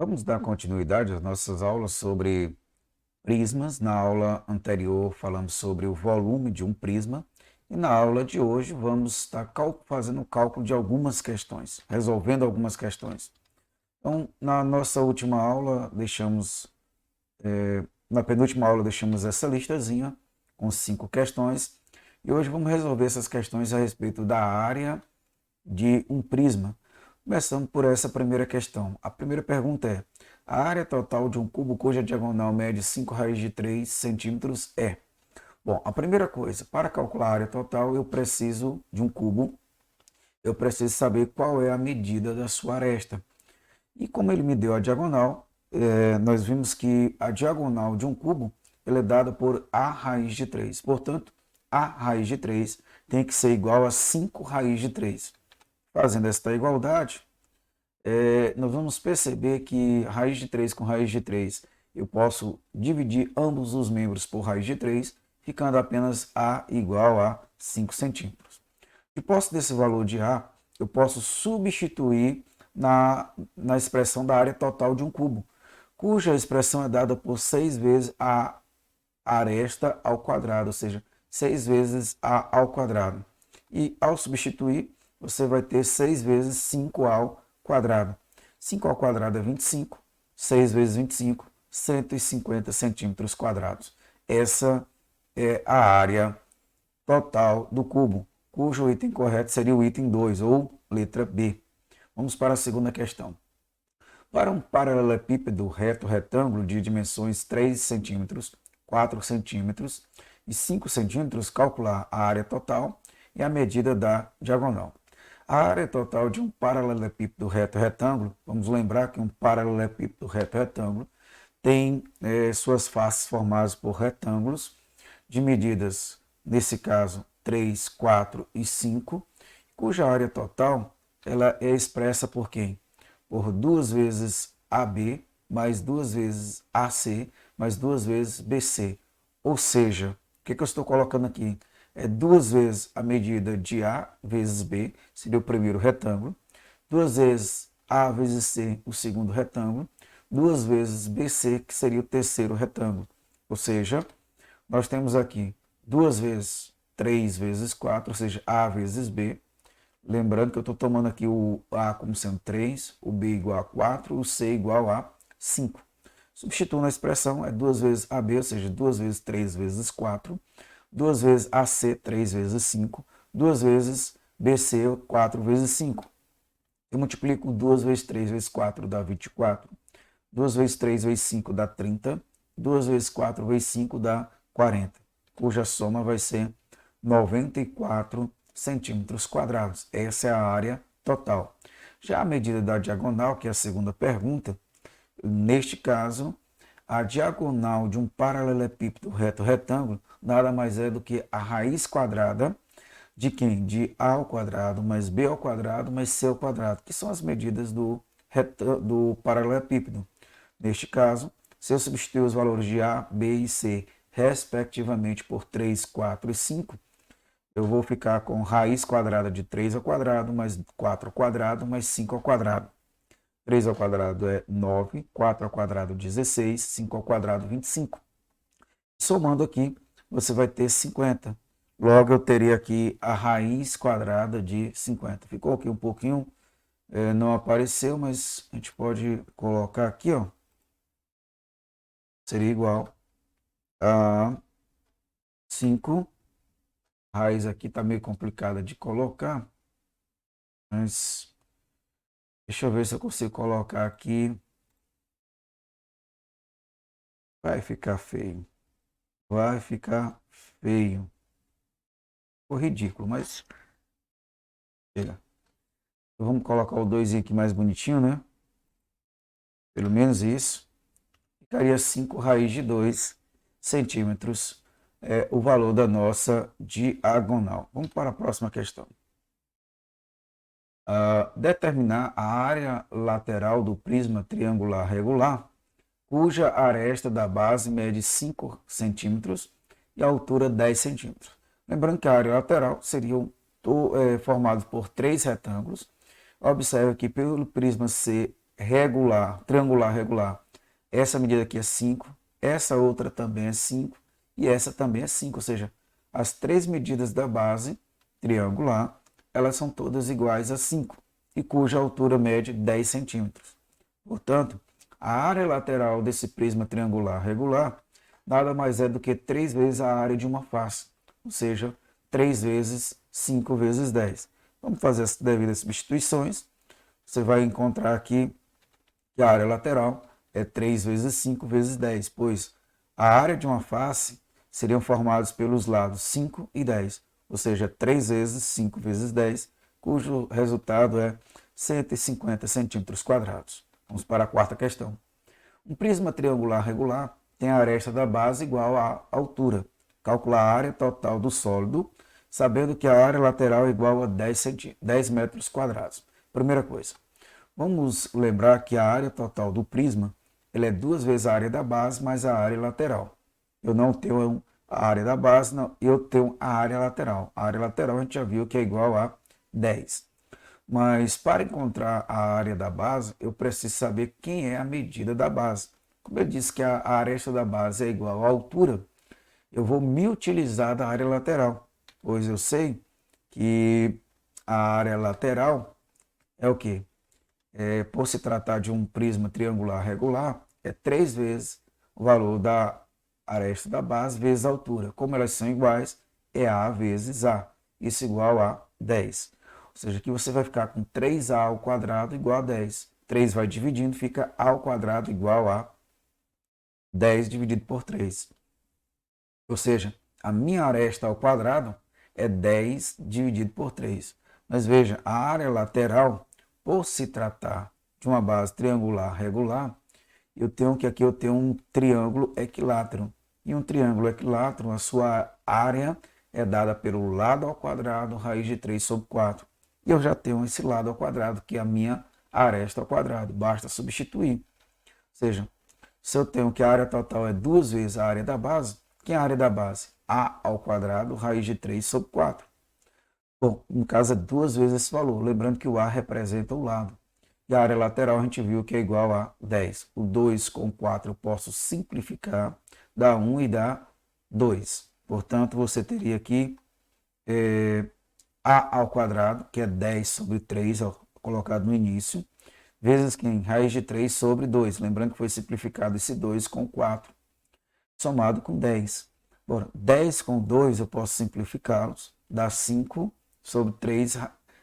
Vamos dar continuidade às nossas aulas sobre prismas. Na aula anterior falamos sobre o volume de um prisma e na aula de hoje vamos estar fazendo o cálculo de algumas questões, resolvendo algumas questões. Então, na nossa última aula na penúltima aula deixamos essa listazinha com 5 questões e hoje vamos resolver essas questões a respeito da área de um prisma. Começando por essa primeira questão. A primeira pergunta é: a área total de um cubo cuja diagonal mede 5 raiz de 3 centímetros é? Bom, a primeira coisa, para calcular a área total, eu preciso de um cubo, eu preciso saber qual é a medida da sua aresta. E como ele me deu a diagonal, nós vimos que a diagonal de um cubo ela é dada por a raiz de 3. Portanto, a raiz de 3 tem que ser igual a 5 raiz de 3. Fazendo esta igualdade, nós vamos perceber que raiz de 3 com raiz de 3, eu posso dividir ambos os membros por raiz de 3, ficando apenas A igual a 5 centímetros. De posse desse valor de A, eu posso substituir na expressão da área total de um cubo, cuja expressão é dada por 6 vezes a aresta ao quadrado, ou seja, 6 vezes A ao quadrado. E ao substituir, você vai ter 6 vezes 5 ao quadrado. 5 ao quadrado é 25, 6 vezes 25, 150 centímetros quadrados. Essa é a área total do cubo, cujo item correto seria o item 2, ou letra B. Vamos para a segunda questão. Para um paralelepípedo reto retângulo de dimensões 3 centímetros, 4 centímetros e 5 centímetros, calcular a área total e a medida da diagonal. A área total de um paralelepípedo reto retângulo, vamos lembrar que um paralelepípedo reto retângulo tem suas faces formadas por retângulos de medidas, nesse caso, 3, 4 e 5, cuja área total ela é expressa por quem? Por 2 vezes AB, mais 2 vezes AC, mais 2 vezes BC. Ou seja, o que eu estou colocando aqui? É 2 vezes a medida de A vezes B, seria o primeiro retângulo, 2 vezes A vezes C, o segundo retângulo, 2 vezes BC, que seria o terceiro retângulo. Ou seja, nós temos aqui 2 vezes 3 vezes 4, ou seja, A vezes B. Lembrando que eu estou tomando aqui o A como sendo 3, o B igual a 4, o C igual a 5. Substituo na expressão, é 2 vezes AB, ou seja, 2 vezes 3 vezes 4, 2 vezes AC, 3 vezes 5, 2 vezes BC, 4 vezes 5. Eu multiplico 2 vezes 3 vezes 4 dá 24, 2 vezes 3 vezes 5 dá 30, 2 vezes 4 vezes 5 dá 40, cuja soma vai ser 94 centímetros quadrados. Essa é a área total. Já a medida da diagonal, que é a segunda pergunta, neste caso, a diagonal de um paralelepípedo reto retângulo nada mais é do que a raiz quadrada de quem? De A ao quadrado mais B ao quadrado mais C ao quadrado, que são as medidas do paralelepípedo. Neste caso, se eu substituir os valores de A, B e C, respectivamente, por 3, 4 e 5, eu vou ficar com raiz quadrada de 3 ao quadrado, mais 4 ao quadrado, mais 5 ao quadrado. 3 ao quadrado é 9, 4 ao quadrado 16, 5 ao quadrado 25. Somando aqui, você vai ter 50. Logo, eu teria aqui a raiz quadrada de 50. Ficou aqui um pouquinho, não apareceu, mas a gente pode colocar aqui, ó. Seria igual a 5. A raiz aqui está meio complicada de colocar, mas deixa eu ver se eu consigo colocar aqui. Vai ficar feio. Vai ficar feio. Ficou ridículo, mas chega. Então, vamos colocar o 2 aqui mais bonitinho, né? Pelo menos isso. Ficaria 5 raiz de 2 centímetros. É o valor da nossa diagonal. Vamos para a próxima questão. Determinar a área lateral do prisma triangular regular, cuja aresta da base mede 5 centímetros e a altura 10 centímetros. Lembrando que a área lateral seria formada por 3 retângulos. Observe que pelo prisma ser regular, triangular regular, essa medida aqui é 5, essa outra também é 5 e essa também é 5, ou seja, as três medidas da base triangular, elas são todas iguais a 5 e cuja altura média é 10 centímetros. Portanto, a área lateral desse prisma triangular regular nada mais é do que 3 vezes a área de uma face, ou seja, 3 vezes 5 vezes 10. Vamos fazer as devidas substituições. Você vai encontrar aqui que a área lateral é 3 vezes 5 vezes 10, pois a área de uma face seriam formados pelos lados 5 e 10, ou seja, 3 vezes 5 vezes 10, cujo resultado é 150 centímetros quadrados. Vamos para a quarta questão. Um prisma triangular regular tem a aresta da base igual à altura. Calcular a área total do sólido, sabendo que a área lateral é igual a 10 metros quadrados. Primeira coisa, vamos lembrar que a área total do prisma ela é 2 vezes a área da base mais a área lateral. Eu não tenho a área da base, não, eu tenho a área lateral. A área lateral a gente já viu que é igual a 10. Mas para encontrar a área da base, eu preciso saber quem é a medida da base. Como eu disse que a aresta da base é igual à altura, eu vou me utilizar da área lateral, pois eu sei que a área lateral é o quê? Por se tratar de um prisma triangular regular, é 3 vezes o valor da aresta da base vezes a altura. Como elas são iguais, é A vezes A. Isso igual a 10. Ou seja, aqui você vai ficar com 3A ao quadrado igual a 10. 3 vai dividindo, fica A ao quadrado igual a 10 dividido por 3. Ou seja, a minha aresta ao quadrado é 10 dividido por 3. Mas veja, a área lateral, por se tratar de uma base triangular regular, eu tenho que aqui eu tenho um triângulo equilátero. E um triângulo equilátero, a sua área é dada pelo lado ao quadrado, raiz de 3 sobre 4. E eu já tenho esse lado ao quadrado, que é a minha aresta ao quadrado. Basta substituir. Ou seja, se eu tenho que a área total é 2 vezes a área da base, que é a área da base? A ao quadrado, raiz de 3 sobre 4. Bom, no caso é 2 vezes esse valor. Lembrando que o A representa o lado. E a área lateral a gente viu que é igual a 10. O 2 com 4 eu posso simplificar, dá 1 e dá 2. Portanto, você teria aqui A ao quadrado, que é 10 sobre 3, ó, colocado no início, vezes quem? Raiz de 3 sobre 2. Lembrando que foi simplificado esse 2 com 4, somado com 10. Bom, 10 com 2 eu posso simplificá-los, dá 5 sobre 3,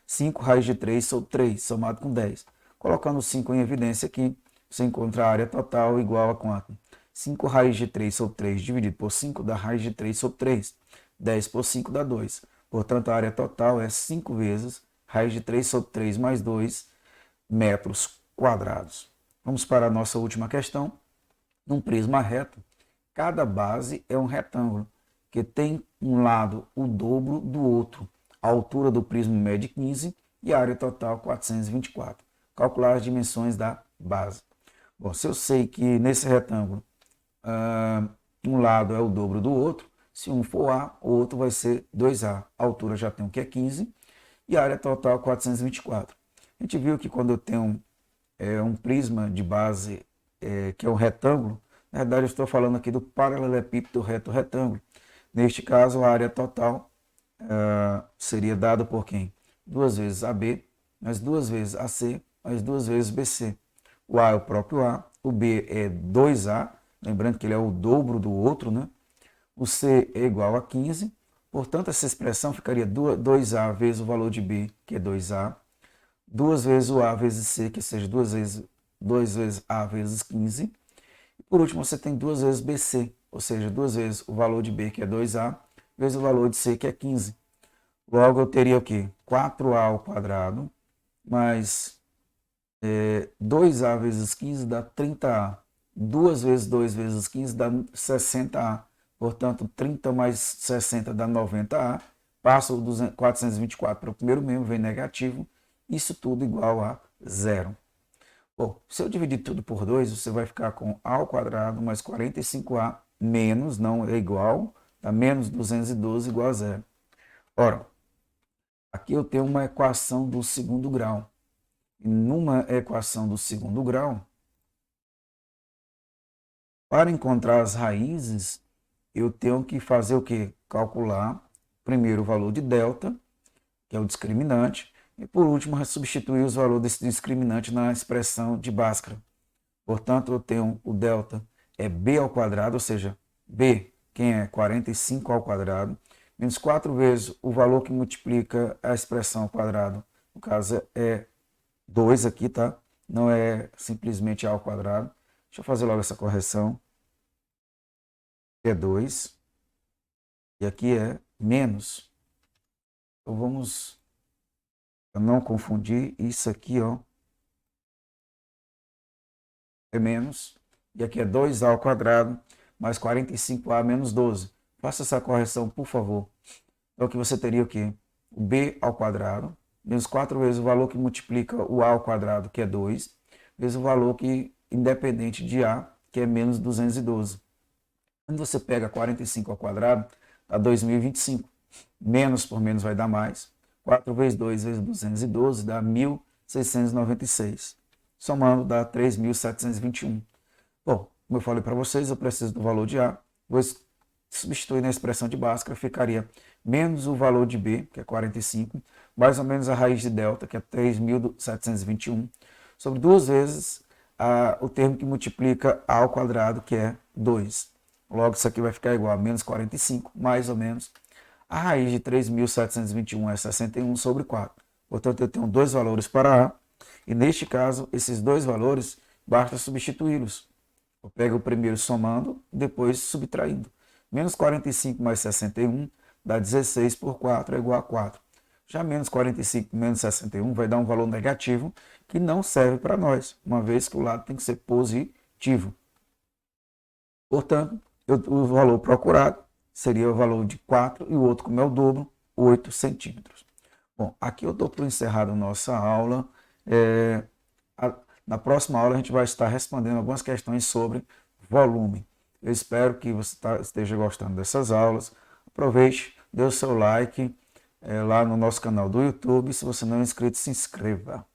5 raiz de 3 sobre 3, somado com 10. Colocando 5 em evidência aqui, você encontra a área total igual a quanto? 5 raiz de 3 sobre 3 dividido por 5 dá raiz de 3 sobre 3. 10 por 5 dá 2. Portanto, a área total é 5 vezes raiz de 3 sobre 3 mais 2 metros quadrados. Vamos para a nossa última questão. Num prisma reto, cada base é um retângulo, que tem um lado o dobro do outro. A altura do prisma mede 15 e a área total 424. Calcular as dimensões da base. Bom, se eu sei que nesse retângulo um lado é o dobro do outro, se um for A, o outro vai ser 2A. A altura já tenho que é 15 e a área total 424. A gente viu que quando eu tenho um prisma de base que é um retângulo, na verdade eu estou falando aqui do paralelepípedo reto retângulo. Neste caso, a área total seria dada por quem? 2 vezes AB, mais 2 vezes AC, mais 2 vezes BC. O A é o próprio A, o B é 2A, lembrando que ele é o dobro do outro, né? O C é igual a 15, portanto essa expressão ficaria 2A vezes o valor de B, que é 2A, 2 vezes o A vezes C, que seja 2 vezes A vezes 15. E por último, você tem 2 vezes BC, ou seja, 2 vezes o valor de B, que é 2A, vezes o valor de C, que é 15. Logo, eu teria o quê? 4A ao quadrado, mais 2A vezes 15 dá 30A. 2 vezes 2 vezes 15 dá 60A. Portanto, 30 mais 60 dá 90A. Passa o 424 para o primeiro membro, vem negativo. Isso tudo igual a zero. Bom, se eu dividir tudo por 2, você vai ficar com A ao quadrado mais 45A menos, não é igual, dá menos 212 igual a zero. Ora, aqui eu tenho uma equação do segundo grau. numa equação do segundo grau, para encontrar as raízes, eu tenho que fazer o quê? Calcular primeiro o valor de delta, que é o discriminante, e por último substituir os valores desse discriminante na expressão de Bhaskara. Portanto, eu tenho o delta é b ao quadrado, ou seja, b, quem é 45 ao quadrado, menos 4 vezes o valor que multiplica a expressão ao quadrado. No caso é 2 aqui, tá? Não é simplesmente a ao quadrado. Deixa eu fazer logo essa correção. É 2. E aqui é menos. Então vamos não confundir isso aqui, ó. É menos. E aqui é 2a ao quadrado mais 45a menos 12. Faça essa correção, por favor. Então aqui você teria o quê? O b ao quadrado, menos 4 vezes o valor que multiplica o a ao quadrado, que é 2, vezes o valor que independente de a, que é menos 212. Quando você pega 45 ao quadrado, dá 2025. Menos por menos vai dar mais. 4 vezes 2 vezes 212 dá 1.696. Somando dá 3.721. Bom, como eu falei para vocês, eu preciso do valor de A. Vou substituir na expressão de Bhaskara, ficaria menos o valor de B, que é 45, mais ou menos a raiz de delta, que é 3.721, sobre 2 vezes o termo que multiplica A ao quadrado, que é 2. Logo, isso aqui vai ficar igual a menos 45, mais ou menos. A raiz de 3.721 é 61 sobre 4. Portanto, eu tenho dois valores para A. E neste caso, esses dois valores, basta substituí-los. Eu pego o primeiro somando, depois subtraindo. Menos 45 mais 61 dá 16 por 4 é igual a 4. Já menos 45 menos 61 vai dar um valor negativo que não serve para nós, uma vez que o lado tem que ser positivo. Portanto, o valor procurado seria o valor de 4 e o outro, como é o dobro, 8 centímetros. Bom, aqui eu estou por encerrado a nossa aula. Na próxima aula a gente vai estar respondendo algumas questões sobre volume. Eu espero que você esteja gostando dessas aulas. Aproveite, dê o seu like lá no nosso canal do YouTube. Se você não é inscrito, se inscreva.